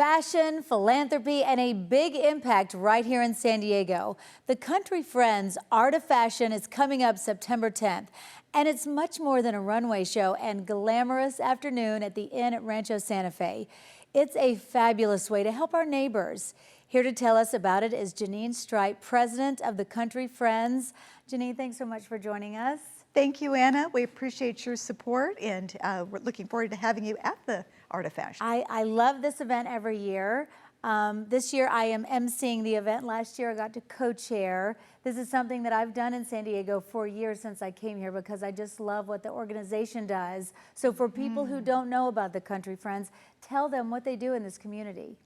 fashion, philanthropy, and a big impact right here in San Diego. The Country Friends Art of Fashion is coming up September 10th. And it's much more than a runway show and glamorous afternoon at the Inn at Rancho Santa Fe. It's a fabulous way to help our neighbors. Here to tell us about it is Janine Stripe, president of the Country Friends. Janine, thanks so much for joining us. Thank you, Anna. We appreciate your support, and we're looking forward to having you at the Art of Fashion. I love this event every year. This year I am emceeing the event. Last year I got to co-chair. This is something that I've done in San Diego for years since I came here because I just love what the organization does. So for people who don't know about the Country Friends, tell them what they do in this community.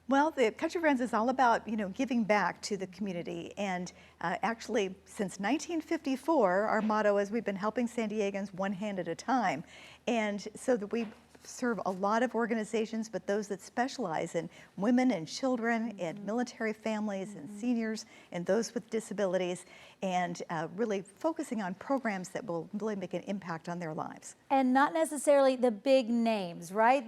Well, the Country Friends is all about, giving back to the community. And actually, since 1954, our motto is we've been helping San Diegans one hand at a time. And so that we serve a lot of organizations, but those that specialize in women and children and military families and seniors and those with disabilities, and really focusing on programs that will really make an impact on their lives. And not necessarily the big names, right?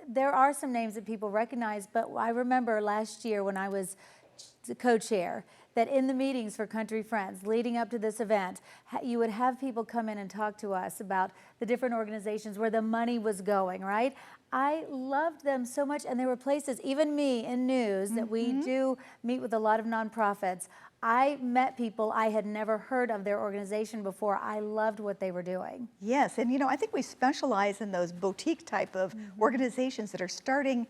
There are some names that people recognize, but I remember last year when I was the co-chair, that in the meetings for Country Friends leading up to this event, you would have people come in and talk to us about the different organizations where the money was going, right? I loved them so much, and there were places, even me in news, that we do meet with a lot of nonprofits. I met people I had never heard of their organization before. I loved what they were doing. Yes, and I think we specialize in those boutique type of organizations that are starting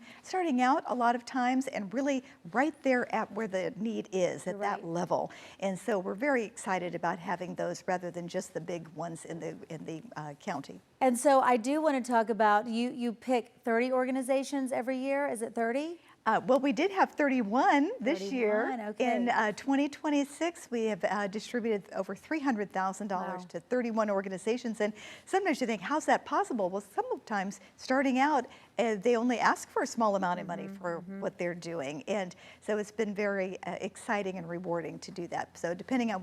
out a lot of times and really right there at where the need is at that level. And so we're very excited about having those rather than just the big ones in the county. And so I do want to talk about, you pick 30 organizations every year. Is it 30? Well, we did have 31 this year. Okay. In 2026, we have distributed over $300,000 to 31 organizations. And sometimes you think, how's that possible? Well, sometimes starting out, they only ask for a small amount of money for what they're doing. And so it's been very exciting and rewarding to do that. So depending on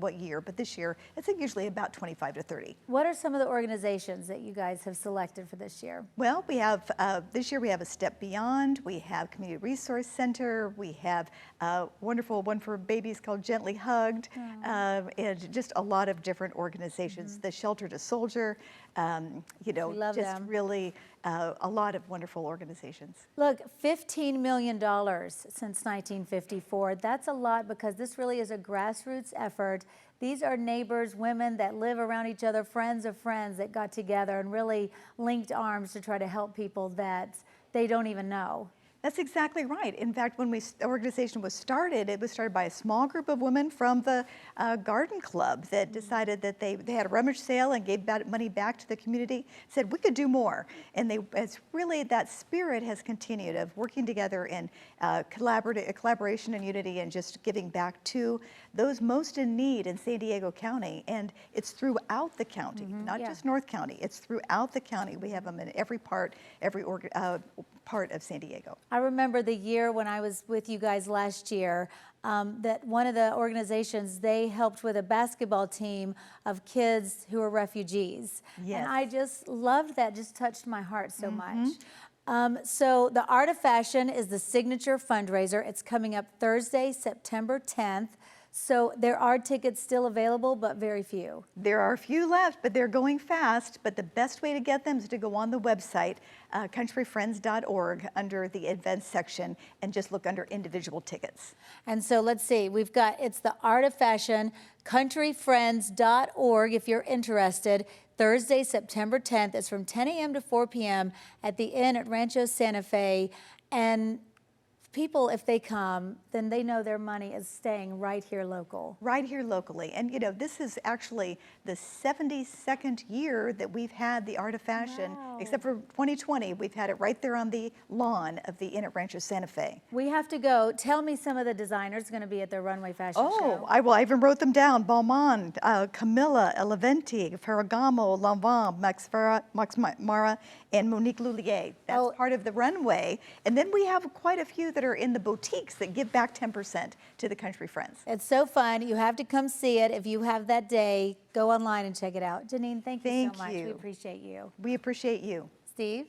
what year, but this year it's usually about 25 to 30. What are some of the organizations that you guys have selected for this year? Well, we have this year we have a Step Beyond, we have Community Resource Center, we have a wonderful one for babies called Gently Hugged, and just a lot of different organizations. The Shelter to Soldier, really a lot of wonderful organizations. Look, $15 million since 1954. That's a lot because this really is a grassroots effort. These are neighbors, women that live around each other, friends of friends that got together and really linked arms to try to help people that they don't even know. That's exactly right. In fact, when the organization was started, it was started by a small group of women from the garden club that decided that they had a rummage sale and gave money back to the community, said we could do more. And it's really that spirit has continued of working together in collaboration and unity and just giving back to those most in need in San Diego County. And it's throughout the county, not just North County. It's throughout the county. We have them in every part of San Diego. I remember the year when I was with you guys last year, that one of the organizations, they helped with a basketball team of kids who are refugees. Yes. And I just loved that, just touched my heart so much. So the Art of Fashion is the signature fundraiser. It's coming up Thursday, September 10th. So there are tickets still available, but very few. There are a few left, but they're going fast. But the best way to get them is to go on the website, countryfriends.org, under the events section, and just look under individual tickets. And so let's see, it's the Art of Fashion, countryfriends.org if you're interested. Thursday, September 10th. It's from 10 a.m. to 4 p.m. at the Inn at Rancho Santa Fe. And people, if they come, then they know their money is staying right here local. Right here locally. And this is actually the 72nd year that we've had the Art of Fashion, except for 2020. We've had it right there on the lawn of the Inn at Rancho Santa Fe. We have to go. Tell me some of the designers going to be at the runway fashion show. I even wrote them down. Balmain, Camilla, Eleventi, Ferragamo, Lanvin, Max Mara, and Monique Lullier. That's part of the runway. And then we have quite a few that are in the boutiques that give back 10% to the Country Friends. It's so fun. You have to come see it. If you have that day, go online and check it out. Janine, thank you so much. We appreciate you. We appreciate you. Steve?